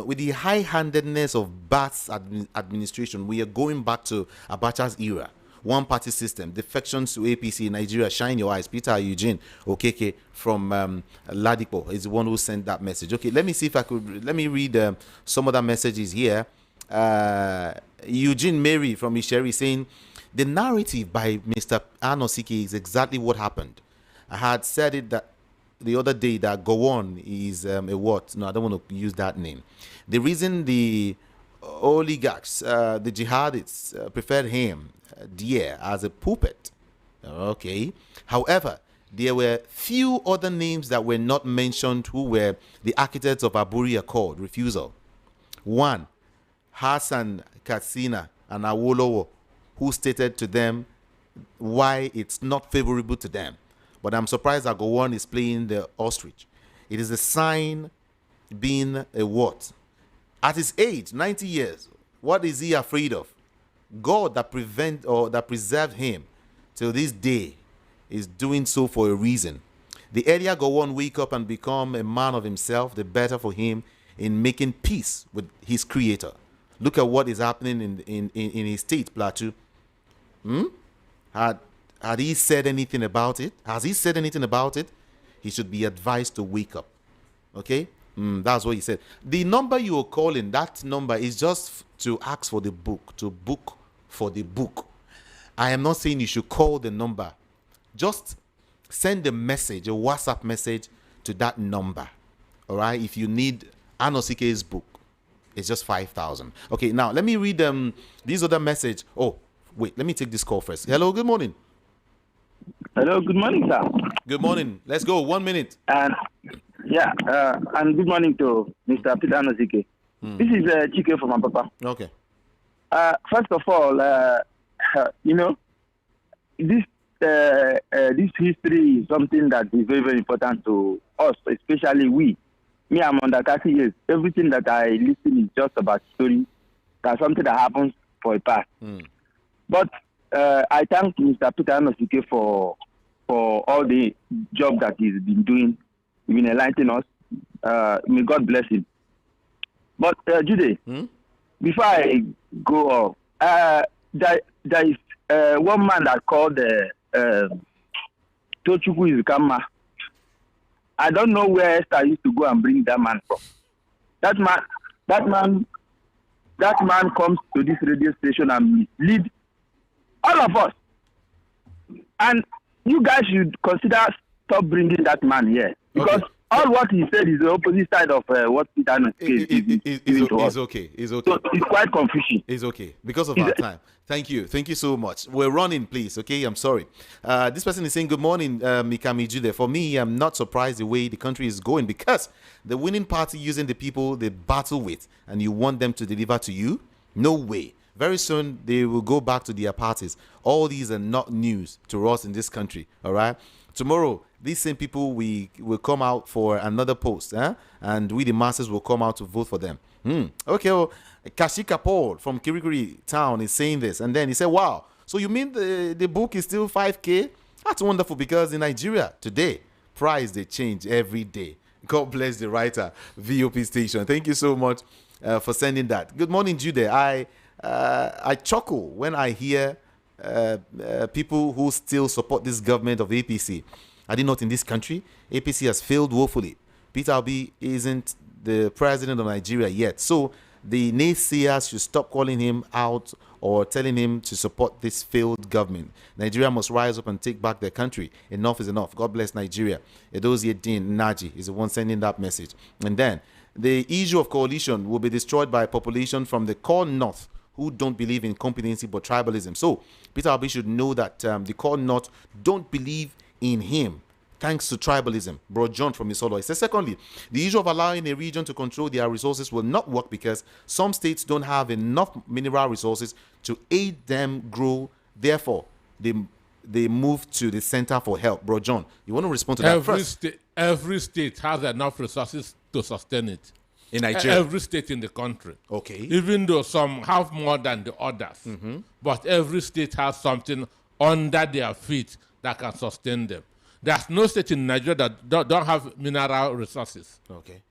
With the high-handedness of Bath's administration, we are going back to Abacha's era. One-party system, defections to APC, Nigeria, shine your eyes. Peter Eugene Okeke from Ladipo is the one who sent that message. Okay, let me see if I could, let me read some other messages here. Eugene Mary from Isheri saying, the narrative by Mr. Anosike is exactly what happened. I had said it that the other day that Gowon is a what? No, I don't want to use that name. The reason the oligarchs, the jihadists preferred him there as a puppet. Okay. However, there were few other names that were not mentioned who were the architects of Aburi Accord refusal. One, Hassan Katsina and Awolowo, who stated to them why it's not favorable to them. But I'm surprised that Gowon is playing the ostrich. It is a sign being a what? At his age, 90 years, what is he afraid of? God that preserved him till this day is doing so for a reason. The earlier Gowon wake up and become a man of himself, the better for him in making peace with his creator. Look at what is happening in his state, Plateau. Had he said anything about it? Has he said anything about it? He should be advised to wake up. Okay? That's what he said. The number you are calling, that number is just to ask for the book, to book for the book. I am not saying you should call the number. Just send a message, a WhatsApp message to that number. All right? If you need Anosike's book, it's just 5,000. Okay, now let me read these other message. Oh, wait, let me take this call first. Hello, good morning. Hello, good morning, sir. Good morning. Let's go. 1 minute. And and good morning to Mr. Peter Nosike. This is Chike from Abacha. Okay. First of all, this history is something that is very, very important to us, especially we. Me, I'm under 30 years. Everything that I listen is just about story. That's something that happens for a past. But I thank Mr. Peter Nosike for all the job that he's been doing. He's been enlightening us. May God bless him. But Jude, before I go off, there is one man that called Tochukwu Izukama. I don't know where Esther used to go and bring that man from. That man comes to this radio station and lead all of us. And you guys should consider stop bringing that man here. Because all what he said is the opposite side of what Peter is giving to us. It's okay. It's okay. So it's quite confusing. It's okay because of our time. Thank you so much. We're running, please. Okay, I'm sorry. This person is saying, good morning, Mikami Jude. For me, I'm not surprised the way the country is going, because the winning party using the people they battle with, and you want them to deliver to you? No way. Very soon they will go back to their parties. All these are not news to us in this country. All right. Tomorrow, these same people will come out for another post, and we the masses will come out to vote for them. Okay, well, Kashika Paul from Kirikiri town is saying this, and then he said, wow, so you mean the book is still 5K? That's wonderful, because in Nigeria today, price they change every day. God bless the writer, VOP station. Thank you so much for sending that. Good morning, Jude. I chuckle when I hear people who still support this government of APC. I did not in this country. APC has failed woefully. Peter Obi isn't the president of Nigeria yet. So the naysayers should stop calling him out or telling him to support this failed government. Nigeria must rise up and take back their country. Enough is enough. God bless Nigeria. Edozie Din Naji is the one sending that message. And then the issue of coalition will be destroyed by a population from the core north who don't believe in competency but tribalism. So Peter Obi should know that the core north don't believe in him thanks to tribalism. Bro John from Isolo. He says, secondly, the issue of allowing a region to control their resources will not work because some states don't have enough mineral resources to aid them grow. Therefore, they move to the center for help. Bro John, you want to respond to that first? Every state has enough resources to sustain it. In Nigeria? Every state in the country. Okay. Even though some have more than the others. But every state has something under their feet that can sustain them. There's no state in Nigeria that don't have mineral resources. Okay.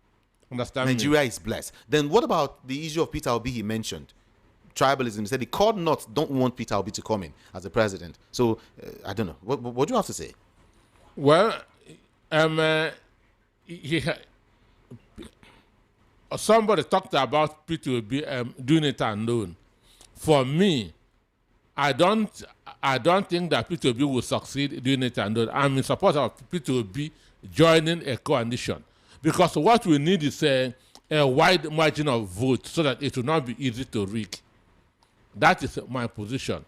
Understand Nigeria me? is blessed. Then what about the issue of Peter Obi he mentioned? Tribalism. He said the core north don't want Peter Obi to come in as the president. So, I don't know. What do you have to say? Well, somebody talked about Peter Obi doing it alone. For me, I don't think that Peter Obi will succeed doing it alone. I'm in support of Peter Obi joining a coalition, because what we need is a wide margin of vote so that it will not be easy to rig. That is my position.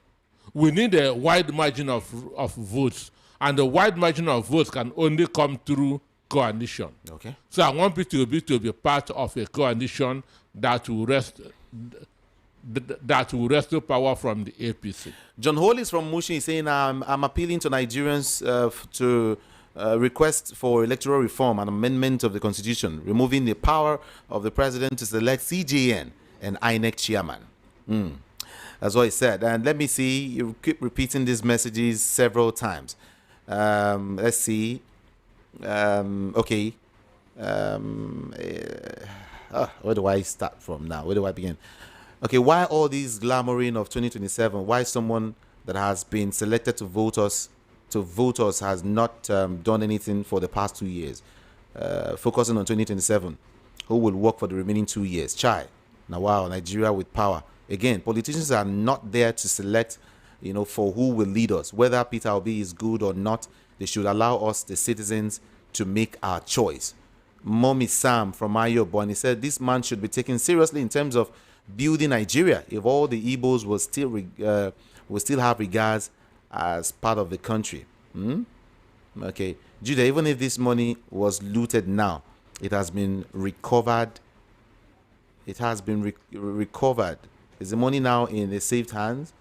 We need a wide margin of votes, and the wide margin of votes can only come through coalition. Okay. So I want Peter Obi to be part of a coalition that will wrestle power from the APC. John Hollis from Mushin is saying, I'm appealing to Nigerians to request for electoral reform and amendment of the constitution, removing the power of the president to select CJN and INEC chairman. That's what he said. And let me see, you keep repeating these messages several times. Let's see. Okay. Where do I start from now? Where do I begin? Okay, why all these glamoring of 2027? Why someone that has been selected to vote us has not done anything for the past 2 years? Focusing on 2027, who will work for the remaining 2 years? Chai. Now, wow, Nigeria with power. Again, politicians are not there to select, for who will lead us. Whether Peter Obi is good or not, they should allow us, the citizens, to make our choice. Mommy Sam from Ayobo, he said this man should be taken seriously in terms of building Nigeria. If all the Igbos will still have regards as part of the country. Okay, Judah, even if this money was looted now, it has been recovered. It has been recovered. Is the money now in the safe hands,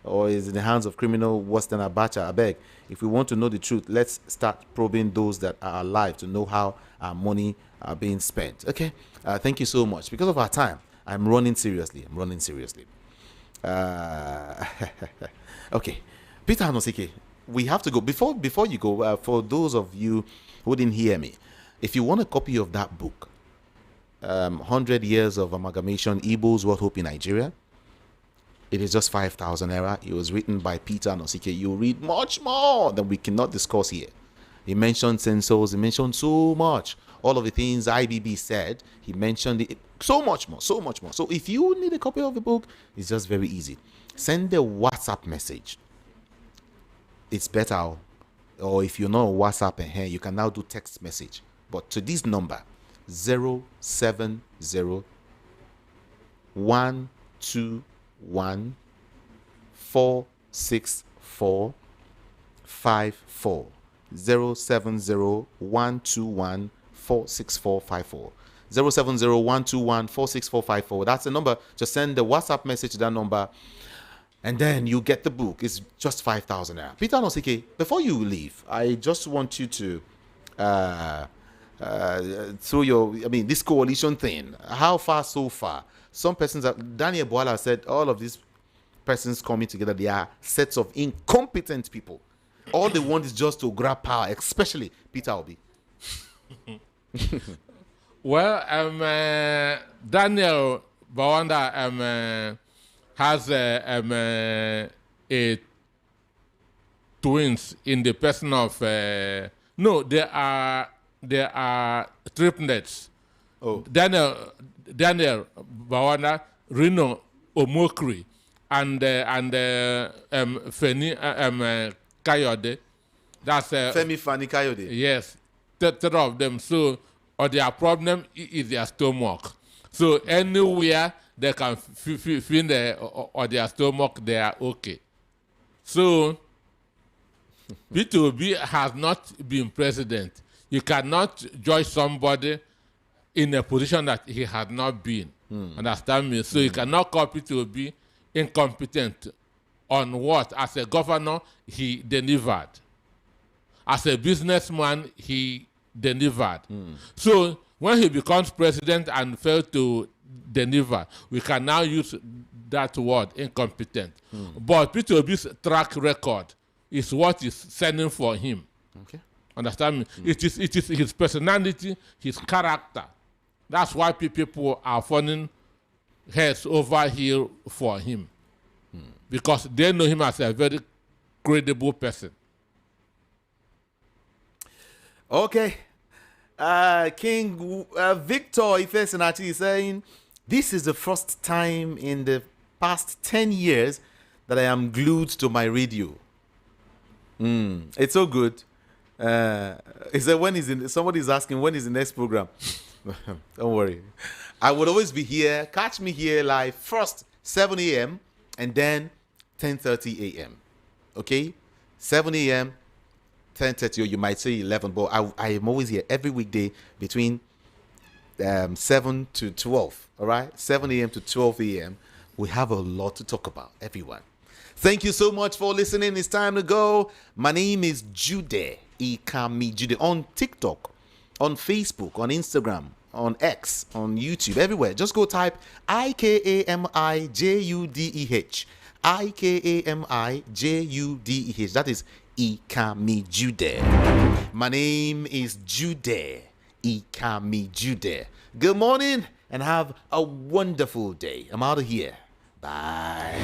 or is it in the hands of criminal worse than Abacha? I beg, if we want to know the truth, let's start probing those that are alive to know how our money are being spent. Okay, thank you so much. Because of our time, I'm running seriously. Okay, Peter Hanosike, we have to go. Before you go, for those of you who didn't hear me, if you want a copy of that book, 100 Years of Amalgamation, Igbo's World Hope in Nigeria, it is just 5,000 naira. It was written by Peter Hanosike. You'll read much more than we cannot discuss here. He mentioned sensors. He mentioned so much. All of the things IBB said, he mentioned it. So much more. So much more. So if you need a copy of the book, it's just very easy. Send a WhatsApp message. It's better. Or if you're not on WhatsApp and here, you can now do text message. But to this number, 070 121 46454. 070 121 46454. 070 121 46454. That's the number. Just send the WhatsApp message to that number, and then you get the book. It's just 5,000 naira. Peter Nosike, before you leave, I just want you to through this coalition thing. How far so far? Some persons, Daniel Boala said, all of these persons coming together, they are sets of incompetent people. All they want is just to grab power, especially Peter Obi. Well, Daniel Bawanda has a twins in the person of no, there are triplets. Oh, Daniel Bawanda, Reno Omokri, and Feni Kayode. That's Femi Fani Kayode. yes, three of them. So, or their problem is their stomach. So anywhere they can feel or their stomach, they are okay. So P2B has not been president. You cannot judge somebody in a position that he has not been. Understand me? So you cannot call P2B incompetent on what? As a governor, he delivered. As a businessman, he delivered. So when he becomes president and failed to deliver, we can now use that word, incompetent. But P2B's track record is what is sending for him. Okay. Understand me? It is his personality, his character. That's why people are falling heads over here for him. Because they know him as a very credible person. Okay. King Victor Ifesanati is saying, this is the first time in the past 10 years that I am glued to my radio. It's so good. He said, somebody's asking, when is the next program? Don't worry. I would always be here. Catch me here live first 7 a.m. and then 10:30 a.m. Okay? 7 a.m., 10:30, or you might say 11, but I am always here every weekday between 7 to 12. All right? 7 a.m. to 12 a.m. We have a lot to talk about, everyone. Thank you so much for listening. It's time to go. My name is Jude Ikami Jude on TikTok, on Facebook, on Instagram, on X, on YouTube, everywhere. Just go type IKAMIJUDEH. IKAMIJUDEH. That is Ikami Jude. My name is Jude Ikami Jude. Good morning and have a wonderful day. I'm out of here. Bye.